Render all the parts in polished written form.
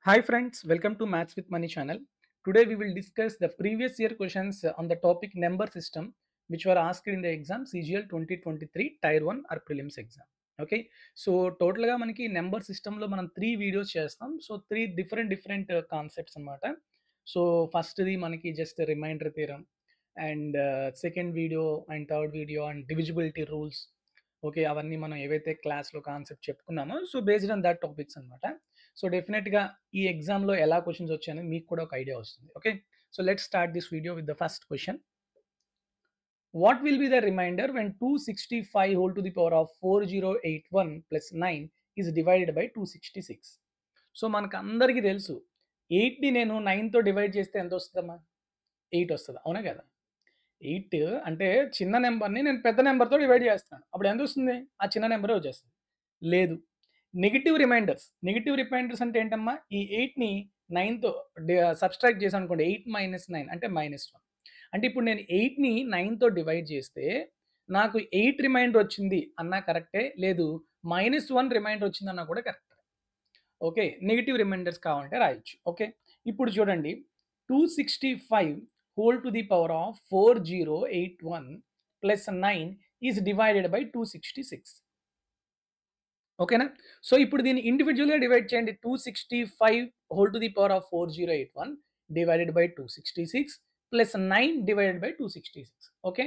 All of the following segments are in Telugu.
Hi friends, welcome to Maths with Money channel. Today we will discuss the previous year questions on the topic number system which were asked in the exam CGL 2023 Tier 1 or prelims exam. Okay so టోటల్గా మనకి నెంబర్ సిస్టంలో మనం 3 వీడియోస్ చేస్తాం. సో 3 డిఫరెంట్ కాన్సెప్ట్స్ అనమాట. సో ఫస్ట్ది మనకి just remainder theorem and second video and third video and divisibility rules. Okay అవన్నీ మనం ఏవైతే క్లాస్లో కాన్సెప్ట్ చెప్పుకున్నామో so based on that topics అనమాట. సో డెఫినెట్గా ఈ ఎగ్జామ్లో ఎలా క్వశ్చన్స్ వచ్చాయని మీకు కూడా ఒక ఐడియా వస్తుంది. Okay so let's start this video with the first question. What will be the remainder when 265 whole to the power of 4081 plus 9 is divided by 266? So మనకు అందరికీ తెలుసు 8ని నేను 9తో డివైడ్ చేస్తే ఎంత వస్తుందమ్మా? 8 వస్తుంది, అవునా కదా? 8 అంటే చిన్న నెంబర్ని నేను పెద్ద నెంబర్తో డివైడ్ చేస్తాను, అప్పుడు ఎంత వస్తుంది? ఆ చిన్న నెంబరే వచ్చేస్తుంది. లేదు, నెగిటివ్ రిమైండర్స్ అంటే ఏంటమ్మా? ఈ 8ని 9తో సబ్స్ట్రాక్ట్ చేసాను అనుకోండి, 8 మైనస్ 9 అంటే -1. అంటే ఇప్పుడు నేను 8ని 9తో డివైడ్ చేస్తే నాకు 8 రిమైండర్ వచ్చింది అన్నా కరెక్టే, లేదు -1 రిమైండర్ వచ్చిందన్నా కూడా కరెక్టే. ఓకే, నెగిటివ్ రిమైండర్స్ కావాలంటే రాయొచ్చు. ఓకే, ఇప్పుడు చూడండి 265 whole to the power of 4081 plus 9 is divided by 266. ఓకేనా? సో ఇప్పుడు దీన్ని ఇండివిజువల్గా డివైడ్ చేయండి. 265 whole to the power of 4081 divided by 266 plus 9 divided by 266. Okay,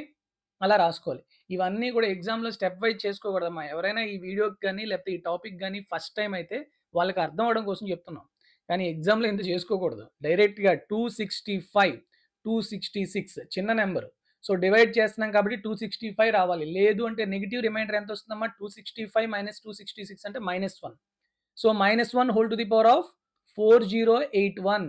అలా రాసుకోవాలి. ఇవన్నీ కూడా ఎగ్జామ్లో స్టెప్ వైజ్ చేసుకోకూడదమ్మా. ఎవరైనా ఈ వీడియోకి కానీ లేకపోతే ఈ టాపిక్ కానీ ఫస్ట్ టైం అయితే వాళ్ళకి అర్థం అవడం కోసం చెప్తున్నాం, కానీ ఎగ్జామ్లో ఇంత చేసుకోకూడదు. డైరెక్ట్గా 265 266 చిన్న నెంబర్, సో డివైడ్ చేస్తున్నాం కాబట్టి 265 రావాలి. లేదు అంటే నెగిటివ్ రిమైండర్ ఎంత వస్తుందమ్మా? 265 మైనస్ 266 అంటే -1. So -1 whole to the power of 4081,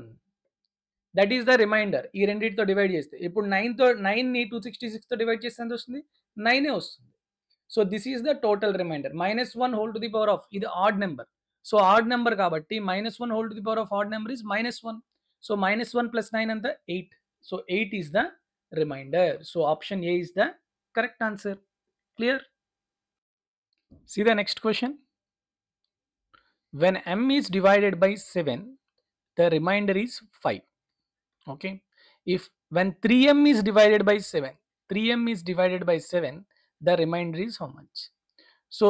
that is the remainder. ఈ రెండింటితో డివైడ్ చేస్తే ఇప్పుడు 9ని 266తో డివైడ్ చేస్తే ఎంత వస్తుంది? 9 వస్తుంది. So this is the total remainder. -1 whole to the power of, ఇది odd number, so odd number కాబట్టి -1 whole to the power of odd number is -1. So -1 plus 9 అంతా 8. So 8 is the remainder. So option A is the correct answer. Clear? See the next question. When m is divided by 7, the remainder is 5. Okay, if when 3m is divided by 7, the remainder is how much? So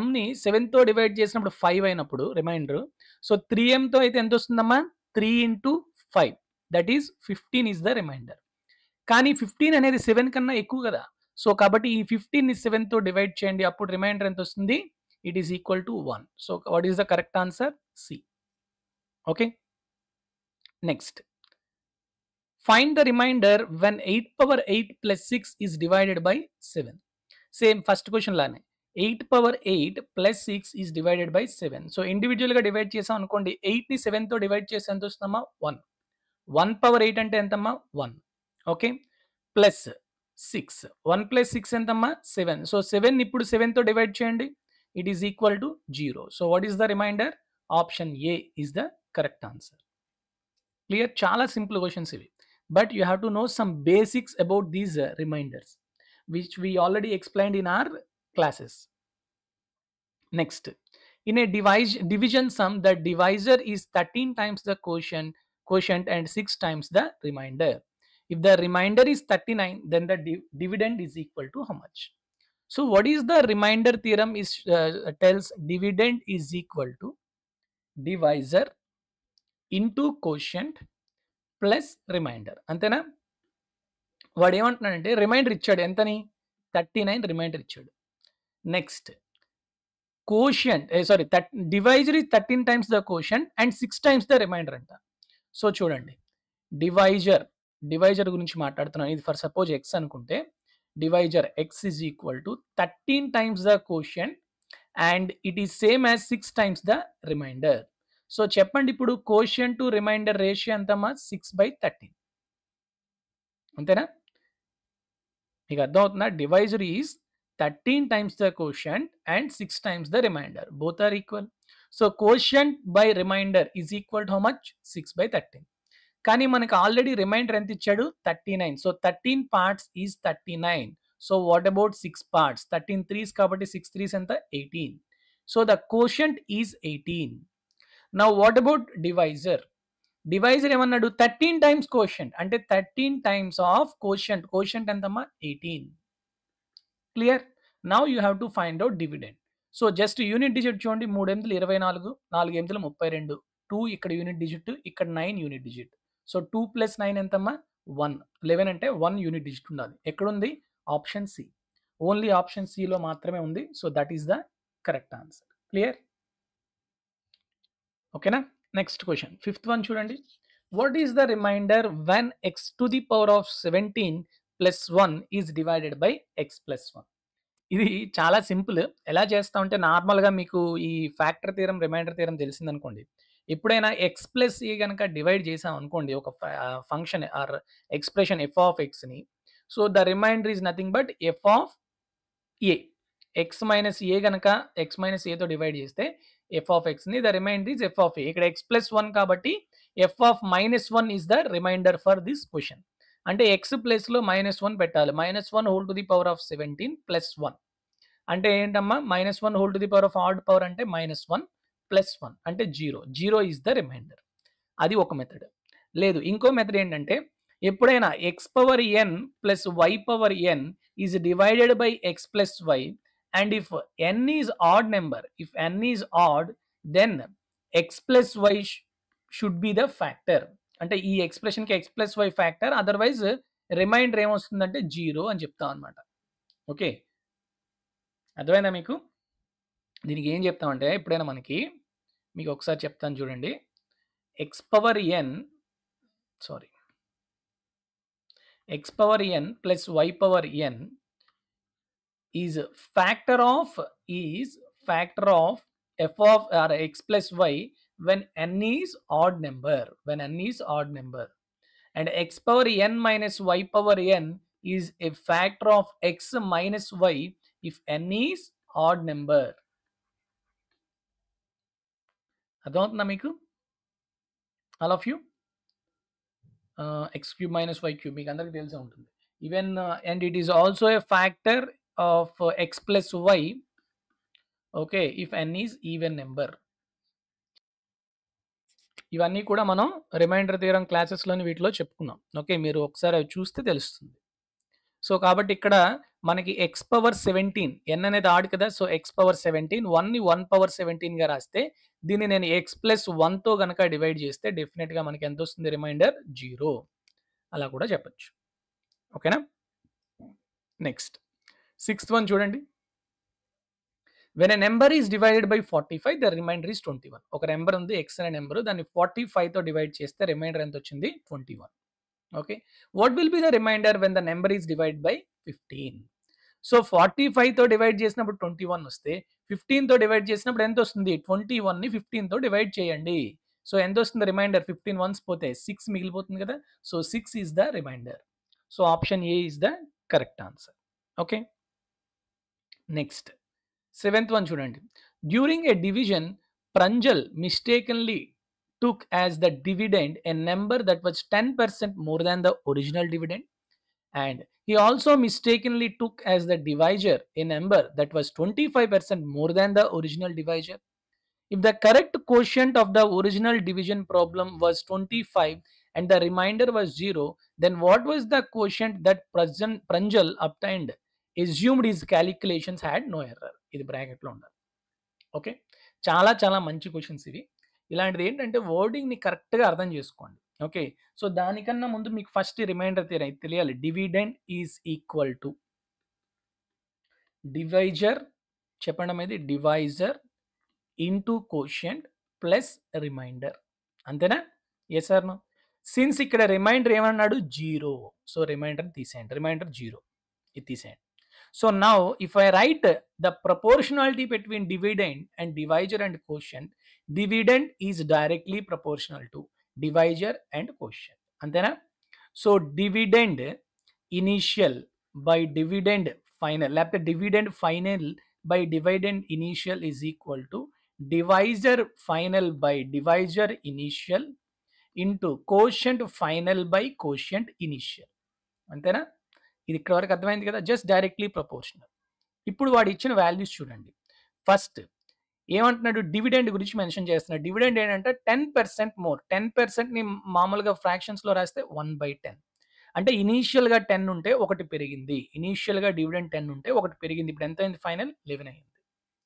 mని 7తో డివైడ్ చేసినప్పుడు 5 అయినప్పుడు రిమైండర్, సో 3mతో అయితే ఎంత వస్తుందమ్మా? 3 into 5, that is 15 is the remainder. కానీ 15 అనేది 7 కన్నా ఎక్కువ కదా, సో కాబట్టి ఈ 15ని 7తో డివైడ్ చేయండి, అప్పుడు రిమైండర్ ఎంత వస్తుంది? It is equal to 1. So what is the correct answer? C. Okay, next, find the remainder when 8 power 8 plus 6 is divided by 7. Same first question లానే 8 power 8 plus 6 is divided by 7. So ఇండివిజువల్గా డివైడ్ చేసాం అనుకోండి, 8ని 7తో డివైడ్ చేసి ఎంత వస్తుందమ్మా? 1. 1 power 8 అంటే ఎంతమ్మా? 1. ఓకే, ప్లస్ 6, 1 ప్లస్ 6 ఎంతమ్మా? 7. సో 7 ఇప్పుడు 7తో డివైడ్ చేయండి, it is equal to 0. So what is the remainder? Option A is the correct answer. Clear? చాలా సింపుల్ క్వశ్చన్స్ ఇవి, but you have to know some basics about these reminders which we already explained in our classes. Next, in a division sum, the divisor is 13 times the quotient and 6 times the remainder. If the remainder is 39, then the dividend is equal to how much? So what is the remainder theorem? Is tells dividend is equal to divisor into quotient plus remainder. అంతేనా? వాడు ఏమంటున్నాడంటే రిమైండర్ ఇచ్చాడు, ఎంతని? 39 రిమైండర్ ఇచ్చాడు. Next, quotient divisor is 13 times the quotient and 6 times the remainder అంట. సో చూడండి, డివైజర్ గురించి మాట్లాడుతున్నాను. ఇది ఫర్ సపోజ్ ఎక్స్ అనుకుంటే, divisor x is equal to 13 times the quotient and it is same as 6 times the remainder. So చెప్పండి ఇప్పుడు కోషియంట్ టు రిమైండర్ రేషియో ఎంతమ్మా? 6/13. అంతేనా? మీకు అర్థమవుతుందా? Divisor is 13 times the quotient and 6 times the remainder, both are equal. So quotient by remainder is equal to how much? 6/13. కానీ మనకు ఆల్రెడీ రిమైండర్ ఎంత ఇచ్చాడు? 39. So 13 parts is 39. So what about 6 parts? 13 3s కాబట్టి 6 3s ఎంత? 18. So the quotient is 18. Now what about divisor? Divisor ఏమన్నాడు 13 టైమ్స్ కోషంట్, అంటే 13 టైమ్స్ ఆఫ్ కోషంట్. కోషంట్ ఎంతమ్మా 18. Clear? Now you have to find out dividend. So just unit digit చూడండి, 3 ఎనిమిదిలు 24, 4 ఎనిమిదిలు 32, 2 ఇక్కడ యూనిట్ డిజిట్, ఇక్కడ 9 యూనిట్ డిజిట్. సో 2 ప్లస్ 9 ఎంతమ్మా 1. 11 అంటే 1 యూనిట్ డిజిట్ ఉండాలి. ఎక్కడుంది? Option C. ఓన్లీ ఆప్షన్ సిలో మాత్రమే ఉంది. So that is the correct answer. Clear? ఓకేనా? నెక్స్ట్ క్వశ్చన్, ఫిఫ్త్ వన్ చూడండి. What is the remainder when x to the power of 17 plus 1 is divided by x plus 1? ఇది చాలా సింపుల్. ఎలా చేస్తామంటే నార్మల్గా మీకు ఈ ఫ్యాక్టర్ థీరం, రిమైండర్ థీరం తెలిసిందనుకోండి, ఎప్పుడైనా ఎక్స్ ప్లస్ ఏ కనుక డివైడ్ చేసాం అనుకోండి ఒక function or expression f of ఎక్స్ని, so the remainder is nothing but F of a. X minus a కనుక ఎక్స్ మైనస్ ఏతో డివైడ్ చేస్తే ఎఫ్ ఆఫ్ ఎక్స్ని, the remainder is f of a. ఇక్కడ ఎక్స్ ప్లస్ 1 కాబట్టి f of -1 is the remainder for this question. అంటే ఎక్స్ ప్లస్లో -1 పెట్టాలి. -1 whole to the power of 17 plus 1 అంటే ఏంటమ్మా, -1 whole to the power of odd power అంటే -1 ప్లస్ 1 అంటే 0. 0 ఈజ్ ద రిమైండర్. అది ఒక మెథడ్. లేదు, ఇంకో మెథడ్ ఏంటంటే ఎప్పుడైనా x power n plus y power n is divided by x plus y, and if n is odd number, if n is odd then x plus y should be the factor. అంటే ఈ ఎక్స్ప్రెషన్కి x plus y factor, otherwise remainder ఏమొస్తుందంటే 0 అని చెప్తాం అనమాట. ఓకే, అర్థమైందా మీకు? దీనికి ఏం చెప్తామంటే ఎప్పుడైనా మనకి, మీకు ఒకసారి చెప్తాను చూడండి. X power n plus y power n is factor of f of r x plus y when n is odd number, and x power n minus y power n is a factor of x minus y if n is odd number. అర్థమవుతుందా మీకు? All of you? x cube minus y cube మీకు అందరికీ తెలిసే ఉంటుంది. Even and it is also a factor of x plus y, okay, if n is even number. ఇవన్నీ కూడా మనం రిమైండర్ థియరం క్లాసెస్లోని వీటిలో చెప్పుకున్నాం. ఓకే, మీరు ఒకసారి అవి చూస్తే తెలుస్తుంది. సో కాబట్టి ఇక్కడ మనకి ఎక్స్ పవర్ 17, ఎన్ అనేది ఆడ్ కదా, సో ఎక్స్ పవర్ 17, 1ని 1 పవర్ 17గా రాస్తే, దీన్ని నేను ఎక్స్ ప్లస్ 1తో కనుక డివైడ్ చేస్తే డెఫినెట్గా మనకి ఎంత వస్తుంది? రిమైండర్ 0. అలా కూడా చెప్పచ్చు. ఓకేనా? నెక్స్ట్ 6th వన్ చూడండి. When a number is divided by 45, the remainder is 21. ఒక నెంబర్ ఉంది x అనే నెంబర్, దాన్ని 45తో డివైడ్ చేస్తే రిమైండర్ ఎంత వచ్చింది? 21. Okay, what will be the remainder when the number is divide by 15? So 45తో డివైడ్ చేసినప్పుడు 21 వస్తే, 15తో డివైడ్ చేసినప్పుడు ఎంత వస్తుంది? 21ని 15తో డివైడ్ చేయండి. సో ఎంత వస్తుంది రిమైండర్? 15 వన్స్ పోతే 6 మిగిలిపోతుంది కదా. So 6 is the remainder. So option A is the correct answer. Okay, next 7th one చూడండి. During a division, Pranjal mistakenly took as the dividend a number that was 10% more than the original dividend, and he also mistakenly took as the divisor a number that was 25% more than the original divisor. If the correct quotient of the original division problem was 25 and the remainder was 0, then what was the quotient that Pranjal obtained? Assumed his calculations had no error. ఇది బ్రాకెట్లో ఉండాలి. ఓకే, చాలా చాలా మంచి క్వశ్చన్స్ ఇవి. ఇలాంటిది ఏంటంటే వర్డింగ్ని కరెక్ట్గా అర్థం చేసుకోండి. ఓకే, సో దానికన్నా ముందు మీకు ఫస్ట్ రిమైండర్ తెలియాలి. Dividend is equal to divisor, చెప్పండి అనేది divisor into quotient plus remainder. అంతేనా? Yes or no? సిన్స్ ఇక్కడ రిమైండర్ ఏమన్నాడు? 0. సో రిమైండర్ తీసేయండి. రిమైండర్ 0, ఇది తీసేయండి. So now if I write the proportionality between dividend and divisor and quotient, dividend is directly proportional to divisor and quotient. Antena? So dividend initial by dividend final, లేకపోతే dividend final by dividend initial is equal to divisor final by divisor initial into quotient final by quotient initial. అంతేనా? ఇది ఇక్కడ వరకు అర్థమైంది కదా. Just directly proportional. ఇప్పుడు వాడు ఇచ్చిన వాల్యూస్ చూడండి. ఫస్ట్ ఏమంటున్నాడు, డివిడెండ్ గురించి మెన్షన్ చేస్తున్నాడు. డివిడెండ్ ఏంటంటే 10% మోర్. 10%ని మామూలుగా ఫ్రాక్షన్స్‌లో రాస్తే 1/10. అంటే ఇనీషియల్‌గా 10 ఉంటే ఒకటి పెరిగింది. ఇనీషియల్‌గా డివిడెండ్ 10 ఉంటే ఒకటి పెరిగింది. ఇప్పుడు ఎంత అయింది ఫైనల్ 11 అయింది.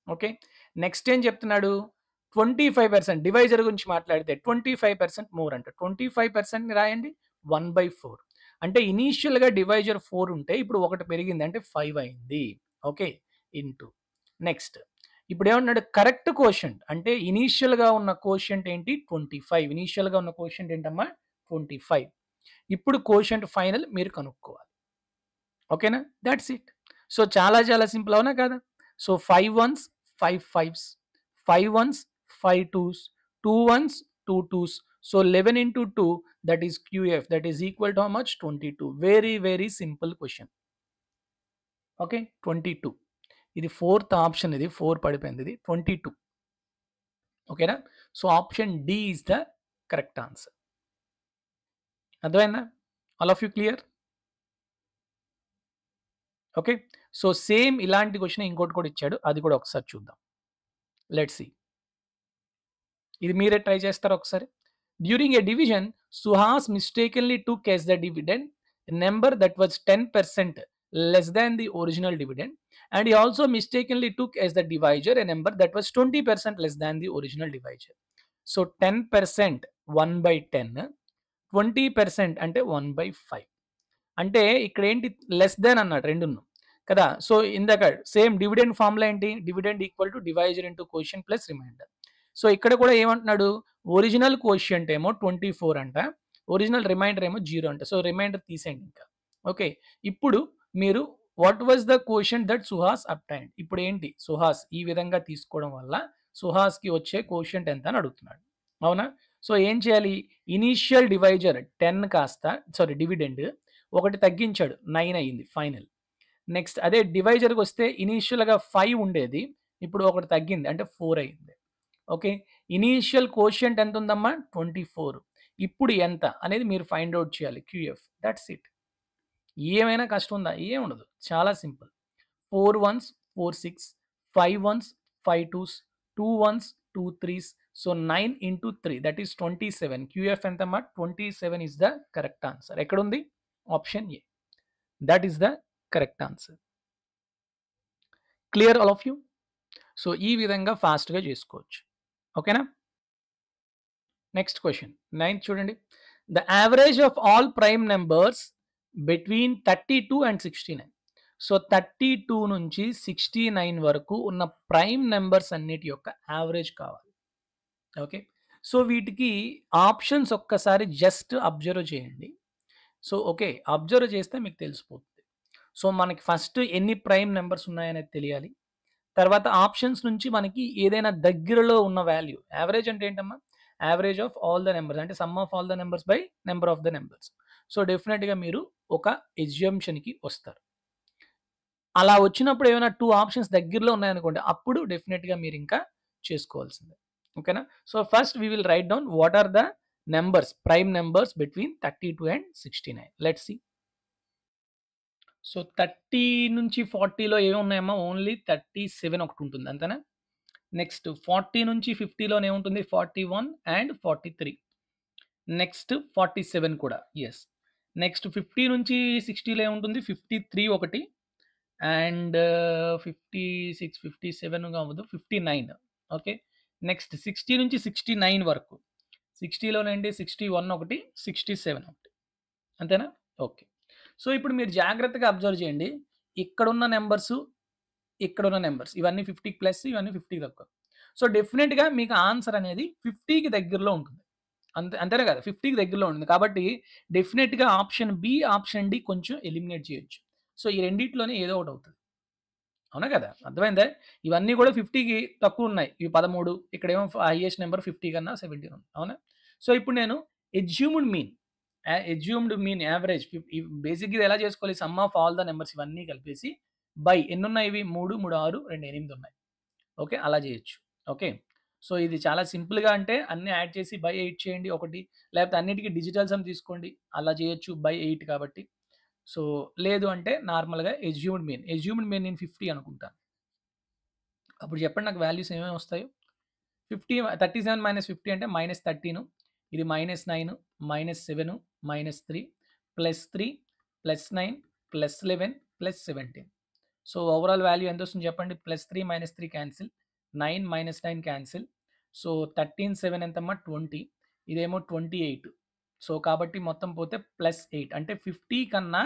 ఓకే. నెక్స్ట్ ఏం చెప్తున్నాడు, 25% డివైజర్ గురించి మాట్లాడితే 25% మోర్ అంట. 25%ని రాయండి 1/4. అంటే ఇనీషియల్‌గా డివైజర్ 4 ఉంటే ఇప్పుడు ఒకటి పెరిగింది అంటే 5 అయింది. ఓకే. ఇంటూ నెక్స్ట్ ఇప్పుడు ఏమన్నాడు, కరెక్ట్ కోషంట్ అంటే ఇనీషియల్‌గా ఉన్న కోషంట్ ఏంటి 25. ఇనీషియల్‌గా ఉన్న కోషంట్ ఏంటమ్మా 25. ఇప్పుడు కోషంట్ ఫైనల్ మీరు కనుక్కోవాలి. ఓకేనా, దట్స్ ఇట్. సో చాలా చాలా సింపుల్, అవునా కదా. So 5 1s 5 5s, 5 1s 5 2s, 2 1s 2 2s. So 11 into 2, that is QF, that is equal to how much, 22. Very very simple question. Okay 22. ఇది ఫోర్త్ ఆప్షన్, ఇది 4 పడిపోయింది, ఇది 22. ఓకేనా. So option D is the correct answer. అర్థమైందా, all of you clear? Okay. So same ఇలాంటి క్వశ్చన్ ఇంకోటి కూడా ఇచ్చాడు, అది కూడా ఒకసారి చూద్దాం. Let's see. ఇది మీరే ట్రై చేస్తారా ఒకసారి. During a division, Suhas mistakenly took as the dividend number that was 10% less than the original dividend, and he also mistakenly took as the divisor a number that was 20% less than the original divisor. So 10% 1/10, 20% అంటే 1/5. అంటే ఇక్కడ ఏంటి, లెస్ దెన్ అన్నాడు రెండును కదా. సో ఇందాక సేమ్ డివిడెండ్ ఫార్ములా ఏంటి, dividend equal to divisor into quotient plus reminder. So ఇక్కడ కూడా ఏమంటున్నాడు, ఒరిజినల్ కోషియంట్ ఏమో 24 అంట, ఒరిజినల్ రిమైండర్ ఏమో 0 అంట. సో రిమైండర్ తీసేయండి ఇంకా. ఓకే. ఇప్పుడు మీరు what was the quotient that Suhas obtained, ఇప్పుడు ఏంటి సుహాస్ ఈ విధంగా తీసుకోవడం వల్ల సుహాస్కి వచ్చే కోషియంట్ ఎంత అని అడుగుతున్నాడు, అవునా. సో ఏం చేయాలి, ఇనీషియల్ డివైజర్ 10 కాస్త డివిడెండ్ ఒకటి తగ్గించాడు 9 అయ్యింది ఫైనల్. నెక్స్ట్ అదే డివైజర్కి వస్తే ఇనీషియల్గా 5 ఉండేది, ఇప్పుడు ఒకటి తగ్గింది అంటే 4 అయింది. ఓకే. ఇనీషియల్ కోషియంట్ ఎంత ఉందమ్మా 24, ఇప్పుడు ఎంత అనేది మీరు ఫైండ్ అవుట్ చేయాలి, QF. That's it. ఏమైనా కష్టం ఉందా, ఏం ఉండదు, చాలా simple. 4 1s 4 6, 5 1s 5 2s, 2 1s 2 3s. So 9 into 3, that is 27. QF ఎంతమ్మా 27 is the correct answer. ఎక్కడ ఉంది, option A. That is the correct answer. Clear all of you. So ఈ విధంగా ఫాస్ట్గా చేసుకోవచ్చు. ఓకేనా. నెక్స్ట్ క్వశ్చన్ 9th చూడండి. The average of all prime numbers between 32 and 69. So 32 నుంచి 69 వరకు ఉన్న ప్రైమ్ నెంబర్స్ అన్నిటి యొక్క యావరేజ్ కావాలి. ఓకే. సో వీటికి ఆప్షన్స్ ఒక్కసారి జస్ట్ అబ్జర్వ్ చేయండి. సో ఓకే, అబ్జర్వ్ చేస్తే మీకు తెలిసిపోతుంది. సో మనకి ఫస్ట్ ఎన్ని ప్రైమ్ నెంబర్స్ ఉన్నాయనేది తెలియాలి. తర్వాత ఆప్షన్స్ నుంచి మనకి ఏదైనా దగ్గరలో ఉన్న వాల్యూ, యావరేజ్ అంటే ఏంటమ్మా, average of all the numbers అంటే sum of all the numbers by number of the numbers. So డెఫినెట్గా మీరు ఒక ఎగ్జంప్షన్కి వస్తారు. అలా వచ్చినప్పుడు ఏమైనా 2 ఆప్షన్స్ దగ్గరలో ఉన్నాయనుకోండి, అప్పుడు డెఫినెట్గా మీరు ఇంకా చేసుకోవాల్సిందే. ఓకేనా. So first we will write down what are the numbers, prime numbers between 32 and 69. Let's see. So 30 నుంచి 40లో ఏమి ఉన్నాయమ్మా, ఓన్లీ 37 ఒకటి ఉంటుంది అంతేనా. నెక్స్ట్ 40 నుంచి 50లోనే ఉంటుంది 41 and 43. నెక్స్ట్ 47 కూడా, ఎస్. నెక్స్ట్ 50 నుంచి 60లో ఏముంటుంది 53 ఒకటి, అండ్ 56 57 కావద్దు 59. ఓకే. నెక్స్ట్ 60 నుంచి 69 వరకు, 60లోనండి 61 ఒకటి, 67 ఒకటి, అంతేనా. ఓకే. సో ఇప్పుడు మీరు జాగ్రత్తగా అబ్జర్వ్ చేయండి, ఇక్కడున్న నెంబర్స్ ఇక్కడున్న నెంబర్స్ ఇవన్నీ 50 ప్లస్, ఇవన్నీ 50 తక్కువ. సో డెఫినెట్గా మీకు ఆన్సర్ అనేది 50కి దగ్గరలో ఉంటుంది, అంతేనే కదా, 50కి దగ్గరలో ఉంటుంది. కాబట్టి డెఫినెట్గా ఆప్షన్ బి, ఆప్షన్ డి కొంచెం ఎలిమినేట్ చేయొచ్చు. సో ఈ రెండిట్లోనే ఏదో ఒకటి అవుతుంది, అవునా కదా, అర్థమైందా. ఇవన్నీ కూడా 50కి తక్కువ ఉన్నాయి, ఇవి 13, ఇక్కడేమో హైయెస్ట్ నెంబర్ 50 కన్నా 17 ఉంది, అవునా. సో ఇప్పుడు నేను ఎజ్యూమ్డ్ మీన్ యావరేజ్ బేసిక్గా ఇది ఎలా చేసుకోవాలి, some of all the numbers ఇవన్నీ కలిపేసి బై ఎన్ని ఉన్నాయి, ఇవి 3 3 6 2 8 ఉన్నాయి. ఓకే, అలా చేయొచ్చు. ఓకే. సో ఇది చాలా సింపుల్గా, అంటే అన్ని యాడ్ చేసి బై 8 చేయండి ఒకటి, లేకపోతే అన్నిటికీ డిజిటల్ సమ్ తీసుకోండి, అలా చేయొచ్చు బై 8 కాబట్టి. సో లేదు అంటే నార్మల్గా ఎజ్యూమ్డ్ మీన్ నేను 50 అనుకుంటాను. అప్పుడు చెప్పండి నాకు వాల్యూస్ ఏమేమి వస్తాయో. 37 మైనస్ 50 అంటే -13, ఇది -9, -7, -3, +3, +9, +11, +17. సో ఓవరాల్ వాల్యూ ఎంత వస్తుంది చెప్పండి. +3 -3 క్యాన్సిల్, 9 -9 క్యాన్సిల్. సో 13 7 ఎంతమ్మా 20, ఇదేమో 28. సో కాబట్టి మొత్తం పోతే +8 అంటే 50 కన్నా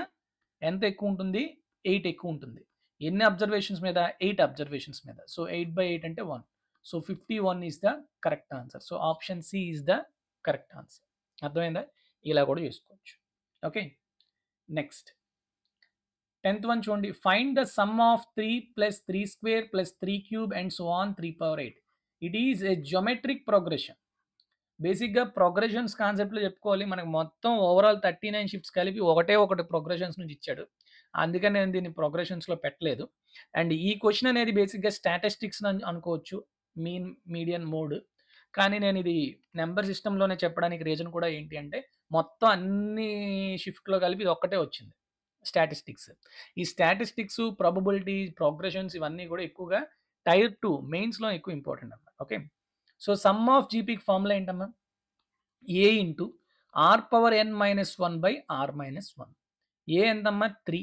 ఎంత ఎక్కువ ఉంటుంది, 8 ఎక్కువ ఉంటుంది. ఎన్ని అబ్జర్వేషన్స్ మీద, 8 అబ్జర్వేషన్స్ మీద. సో 8/8 అంటే 1. So 51 is the correct answer. So option C is the correct answer. అర్థమైందా? ఇలా కూడా చేసుకోవచ్చు. ఓకే, నెక్స్ట్ 10th వన్ చూడండి. Find the sum of 3 + 3² + 3³ and so on 3/8. It is a geometric progression. బేసిక్గా ప్రోగ్రెషన్స్ కాన్సెప్ట్లో చెప్పుకోవాలి. మనకు మొత్తం ఓవరాల్ 39 షిఫ్ట్స్ కలిపి ఒకటి ప్రోగ్రెషన్స్ నుంచి ఇచ్చాడు. అందుకని నేను దీన్ని ప్రోగ్రెషన్స్లో పెట్టలేదు. అండ్ ఈ క్వశ్చన్ అనేది బేసిక్గా స్టాటిస్టిక్స్ అనుకోవచ్చు, మీన్ మీడియన్ మోడ్. కానీ నేను ఇది నెంబర్ సిస్టంలోనే చెప్పడానికి రీజన్ కూడా ఏంటి అంటే మొత్తం అన్ని షిఫ్ట్లో కలిపి ఇది ఒక్కటే వచ్చింది స్టాటిస్టిక్స్. ఈ స్టాటిస్టిక్స్, ప్రాబబిలిటీ, ప్రోగ్రెషన్స్ ఇవన్నీ కూడా ఎక్కువగా టైర్ 2 మెయిన్స్లో ఎక్కువ ఇంపార్టెంట్ అన్నమాట. ఓకే, సో సమ్ ఆఫ్ జీపీకి ఫార్ములా ఏంటమ్మా? A into r⁻n-1/r-1. ఏ ఎంతమ్మా 3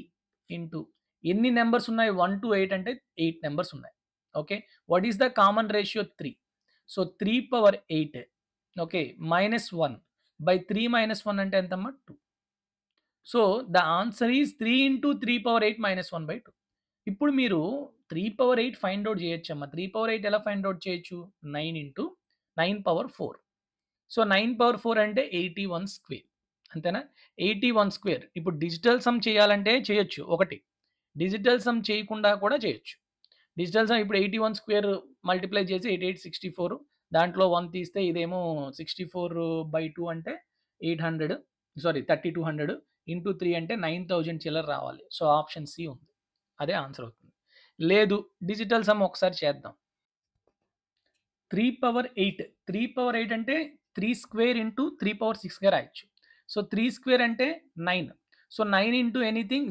ఇంటూ ఎన్ని నెంబర్స్ ఉన్నాయి 1 to 8 అంటే 8 నెంబర్స్ ఉన్నాయి. Okay, what is the common ratio 3. So 3/8 okay -1/3 - 1 అంటే ఎంతమ్మా 2. So the answer is 3 into 3/8 -1/2. ఇప్పుడు మీరు 3/8 ఫైండ్ అవుట్ చేయొచ్చమ్మా. 3/8 ఎలా ఫైండ్ అవుట్ చేయొచ్చు? 9 ఇంటూ 9/4. సో 9/4 అంటే 81 స్క్వేర్, అంతేనా? 81 స్క్వేర్. ఇప్పుడు డిజిటల్ సమ్ చేయాలంటే చేయొచ్చు ఒకటి, డిజిటల్ సమ్ చేయకుండా కూడా చేయొచ్చు. డిజిటల్ సమ్ ఇప్పుడు 81 స్క్వేర్ మల్టిప్లై చేసి 88 64, దాంట్లో 1 తీస్తే ఇదేమో 64/2 అంటే 800, సారీ 3200 ఇంటూ 3 అంటే 9000 చిల్లర రావాలి. సో ఆప్షన్ సి ఉంది, అదే ఆన్సర్ అవుతుంది. లేదు డిజిటల్ సమ్ ఒకసారి చేద్దాం. 3/8 అంటే 3 స్క్వేర్ ఇంటూ 3/6గా రాయొచ్చు. సో 3 స్క్వేర్ అంటే 9. సో 9 ఇంటూ ఎనీథింగ్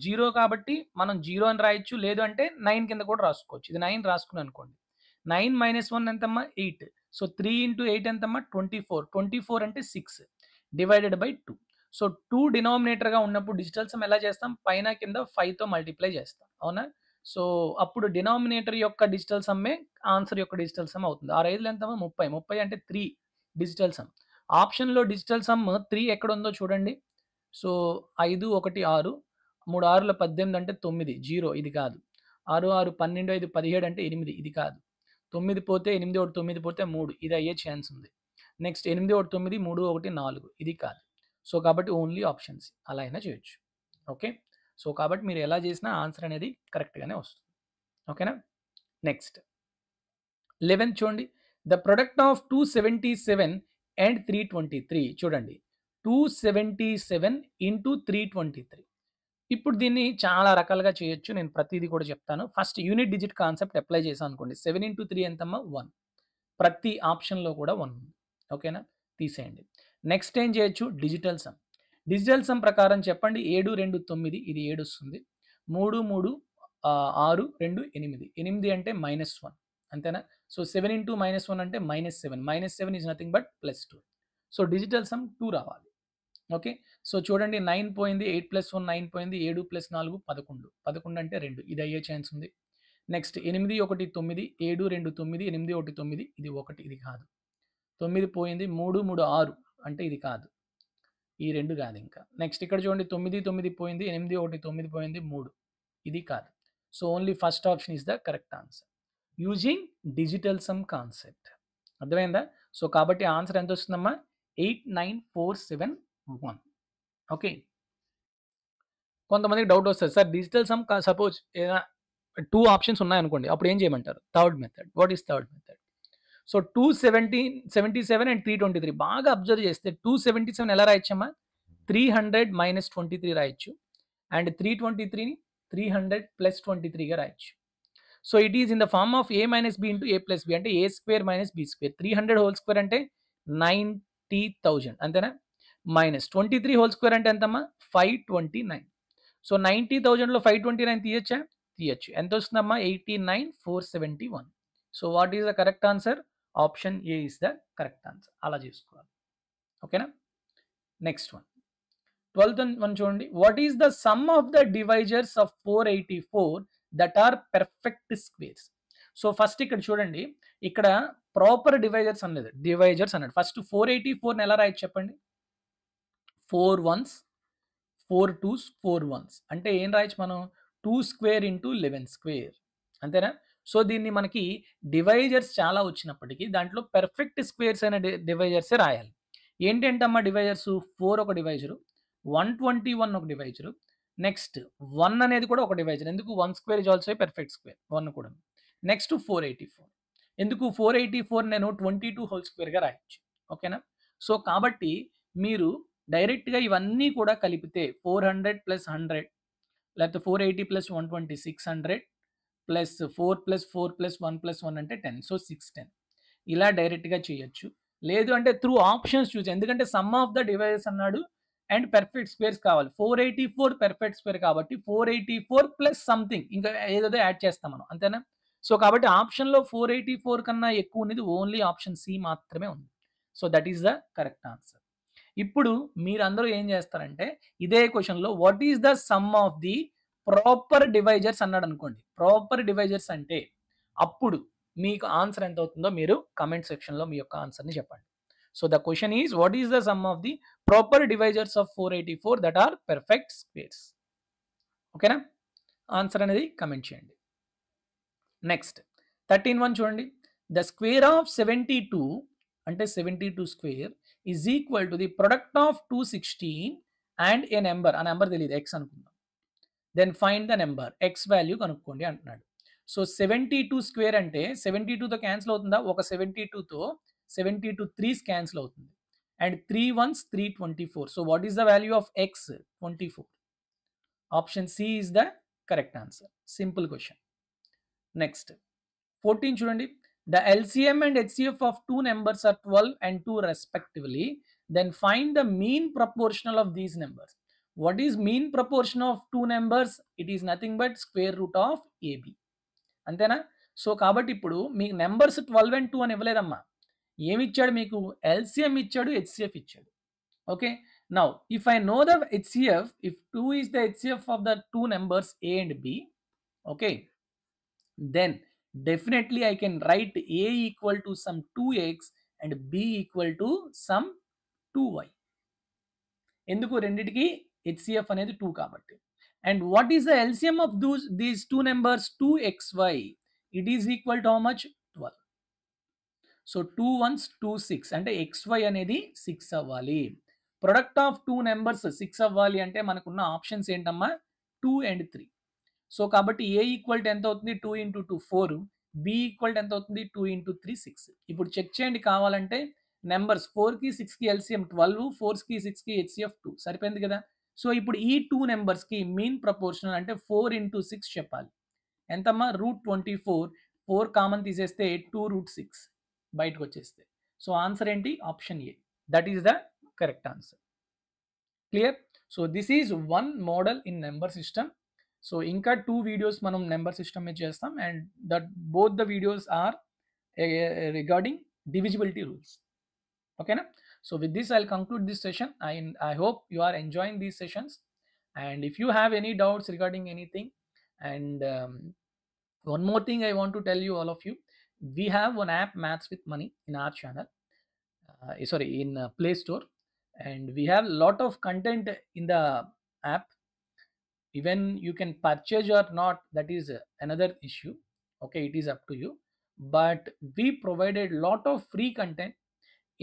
0 కాబట్టి మనం 0 అని రాయొచ్చు, లేదు అంటే 9 కింద కూడా రాసుకోవచ్చు. ఇది 9 రాసుకుని అనుకోండి. 9 - 1 ఎంతమ్మా 8. సో 3 ఇంటూ 8 ఎంతమ్మా 24. 24 అంటే 6 డివైడెడ్ బై 2. సో 2 డినామినేటర్గా ఉన్నప్పుడు డిజిటల్ సమ్ ఎలా చేస్తాం? పైన కింద 5తో మల్టిప్లై చేస్తాం, అవునా? సో అప్పుడు డినామినేటర్ యొక్క డిజిటల్ సమ్మే ఆన్సర్ యొక్క డిజిటల్ సమ్ అవుతుంది. 6 5 ఎంతమ్మా 30. 30 అంటే 3 డిజిటల్ సమ్. ఆప్షన్లో డిజిటల్ సమ్ 3 ఎక్కడ ఉందో చూడండి. సో 5 1 6, 3 6 18 అంటే 9, 0 ఇది కాదు. 6 6 12 5 17 అంటే 8, ఇది కాదు. 9 పోతే 8 1 9 పోతే 3, ఇది అయ్యే ఛాన్స్ ఉంది. నెక్స్ట్ 8 1 9 3 1 4, ఇది కాదు. సో కాబట్టి ఓన్లీ ఆప్షన్స్ అలా అయినా చేయొచ్చు. ఓకే, సో కాబట్టి మీరు ఎలా చేసినా ఆన్సర్ అనేది కరెక్ట్గానే వస్తుంది. ఓకేనా? నెక్స్ట్ 11 చూడండి. The product of 277 and 323. చూడండి 277 ఇంటూ 323. ఇప్పుడు దీన్ని చాలా రకాలుగా చేయొచ్చు, నేను ప్రతిదీ కూడా చెప్తాను. First unit digit concept apply చేసాం అనుకోండి. 7 ఇంటూ 3 ఎంతమ్మా 1. ప్రతి ఆప్షన్లో కూడా 1 ఉంది. ఓకేనా? తీసేయండి. నెక్స్ట్ ఏం చేయొచ్చు? Digital sum. డిజిటల్ సమ్ ప్రకారం చెప్పండి. 7 2 9, ఇది 7 వస్తుంది. 3 3 6 2 8. 8 అంటే -1, అంతేనా? సో 7 ఇంటూ -1 అంటే -7. -7 is nothing but +2. So digital sum 2 రావాలి. ఓకే, సో చూడండి 9 పోయింది, 8 + 1 9 పోయింది, 7 + 4 11. 11 అంటే 2, ఇది అయ్యే ఛాన్స్ ఉంది. నెక్స్ట్ 8 1 9, 7 2 9, 8 1 9, ఇది 1, ఇది కాదు. 9 పోయింది, 3 3 6 అంటే ఇది కాదు, ఈ 2 కాదు ఇంకా. నెక్స్ట్ ఇక్కడ చూడండి 9 9 పోయింది, 8 1 9 పోయింది, 3, ఇది కాదు. So only first option is the correct answer using digital sum concept. అర్థమైందా? సో కాబట్టి ఆన్సర్ ఎంత వస్తుందమ్మా? 89471. ఓకే, కొంతమందికి డౌట్ వస్తుంది, sir digital sum suppose 2 options ఉన్నాయనుకోండి, అప్పుడు ఏం చేయమంటారు? Third method. What is third method? So 277 and 323 బాగా అబ్జర్వ్ చేస్తే 277 ఎలా రాయొచ్చమ్మా? 300 - 23 రాయొచ్చు. అండ్ 323ని 300 + 23గా రాయొచ్చు. So it is in the form of a - b into a + b అంటే a² - b². 300 హోల్ స్క్వేర్ అంటే 90,000, అంతేనా? -23 హోల్ స్క్వేర్ అంటే ఎంతమ్మా? 529. సో 90,000లో 529 తీయచ్చా? తీయచ్చు. ఎంత వస్తుందమ్మా? 89,471. So what is the correct answer? Option A is the correct answer. అలా చేసుకోవాలి. ఓకేనా? నెక్స్ట్ వన్, 12th వన్ చూడండి. What is the sum of the divisors of 484 that are perfect squares? So first ఇక్కడ చూడండి, ఇక్కడ ప్రాపర్ డివైజర్స్ అనలేదు, డివైజర్స్ అన్నాడు. ఫస్ట్ 484 ఎలా రాయొచ్చు చెప్పండి? 4 1s 4 2s 4 1s అంటే ఏం రాయొచ్చు మనం? 2 స్క్వేర్ ఇంటూ 11 స్క్వేర్, అంతేనా? సో దీన్ని మనకి డివైజర్స్ చాలా వచ్చినప్పటికీ దాంట్లో పెర్ఫెక్ట్ స్క్వేర్స్ అనే డివైజర్సే రాయాలి. ఏంటంటమ్మా డివైజర్స్? 4 ఒక డివైజరు, 121 ఒక డివైజరు, నెక్స్ట్ 1 అనేది కూడా ఒక డివైజర్. ఎందుకు? 1 square is also perfect square, 1 కూడా. నెక్స్ట్ 484. ఎందుకు? 484 నేను 22 హోల్ స్క్వేర్గా రాయొచ్చు. ఓకేనా? సో కాబట్టి మీరు డైరెక్ట్గా ఇవన్నీ కూడా కలిపితే 400 ప్లస్ 100 లేకపోతే 480 plus 120 600 plus 4 plus 4 plus 1 plus 1 అంటే 10. సో 610 ఇలా డైరెక్ట్గా చేయొచ్చు. లేదు అంటే త్రూ ఆప్షన్స్ చూసి, ఎందుకంటే సమ్ ఆఫ్ ద డివైజెస్ అన్నాడు అండ్ పెర్ఫెక్ట్ స్క్వేర్స్ కావాలి. 484 పెర్ఫెక్ట్ స్క్వేర్ కాబట్టి 484 ప్లస్ సంథింగ్ ఇంకా ఏదో యాడ్ చేస్తాం మనం, అంతేనా? సో కాబట్టి ఆప్షన్లో 484 కన్నా ఎక్కువ ఉన్నది ఓన్లీ ఆప్షన్ సి మాత్రమే ఉంది. So that is the correct answer. ఇప్పుడు మీరందరూ ఏం చేస్తారంటే ఇదే క్వశ్చన్లో what is the sum of the proper divisors అన్నాడు అనుకోండి. ప్రాపర్ డివైజర్స్ అంటే అప్పుడు మీకు ఆన్సర్ ఎంత అవుతుందో మీరు కమెంట్ సెక్షన్లో మీ యొక్క ఆన్సర్ని చెప్పండి. So the question is what is the sum of the proper divisors of 484 that are perfect squares. ఓకేనా? ఆన్సర్ అనేది కమెంట్ చేయండి. నెక్స్ట్ 13 చూడండి. ద స్క్వేర్ ఆఫ్ 72 అంటే 72 square is equal to the product of 216 and a number. ఆ నెంబర్ తెలియదు, ఎక్స్ అనుకుందాం. Then find the number, x value కనుక్కోండి అంటున్నాడు. సో 72 స్క్వేర్ అంటే 72తో క్యాన్సిల్ అవుతుందా? ఒక 72తో 72 3s క్యాన్సిల్ అవుతుంది. And 3 1s 324. So what is the value of x? 24. Option C is the correct answer. Simple question. Next 14 చూడండి. The LCM and HCF of two numbers are 12 and 2 respectively. Then find the mean proportional of these numbers. What is mean proportion of two numbers? It is nothing but square root of AB. అంతేనా? సో కాబట్టి ఇప్పుడు మీకు నెంబర్స్ 12 and 2 అని ఇవ్వలేదమ్మా. ఏమి ఇచ్చాడు మీకు? LCM ఇచ్చాడు, HCF ఇచ్చాడు. Okay, now if I know the HCF, if 2 is the HCF of the two numbers A and B, okay, then definitely I can write A equal to some 2x and B equal to some 2y. ఎందుకు? రెండిటికి HCF అనేది 2 కాబట్టి. And what is the LCM of these two numbers? 2xy. It is equal to how much? 12. So 2 1s 2 6 అంటే xy అనేది 6 అవ్వాలి. ప్రొడక్ట్ ఆఫ్ టూ నెంబర్స్ 6 అవ్వాలి అంటే మనకున్న ఆప్షన్స్ ఏంటమ్మా? 2 and 3. సో కాబట్టి ఏ ఈక్వల్ టు ఎంత అవుతుంది? 2 into 2 4. బి ఈక్వల్ టు ఎంత అవుతుంది? 2 into 3 6. ఇప్పుడు చెక్ చేయండి కావాలంటే. నెంబర్స్ 4కి 6కి ఎల్సిఎం 12, 4కి 6కి హెచ్సిఎఫ్ 2. సరిపోయింది కదా? సో ఇప్పుడు ఈ టూ నెంబర్స్కి మీన్ ప్రపోర్షనల్ అంటే 4 into 6 చెప్పాలి. ఎంతమ్మా? √24. 4 కామన్ తీసేస్తే 2√6 బయటకు వచ్చేస్తే. సో ఆన్సర్ ఏంటి? Option A. That is the correct answer. Clear? So this is one model in number system. So ఇంకా 2 వీడియోస్ మనం నెంబర్ సిస్టమ్ మీద చేస్తాం and that both the videos are regarding divisibility rules. ఓకేనా? సో విత్ దిస్ I'll conclude this session. I hope you are enjoying these sessions, and if you have any doubts regarding anything, and one more thing I want to tell you all of you, we have one app, Maths with Money, in our channel, in Play Store, and we have a lot of content in the app. Even you can purchase or not, that is another issue. Okay, it is up to you, but we provided lot of free content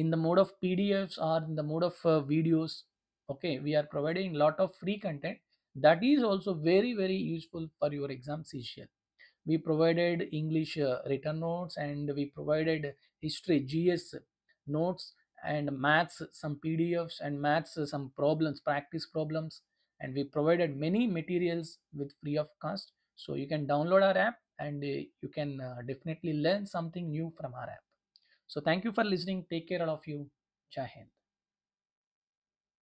in the mode of PDFs or in the mode of videos. Okay, we are providing lot of free content that is also very very useful for your exam CGL. We provided English written notes, and we provided history GS notes, and maths some PDFs, and maths some problems, practice problems, and we provided many materials with free of cost. So you can download our app, and you can definitely learn something new from our app. So thank you for listening. Take care all of you. Jai Hind.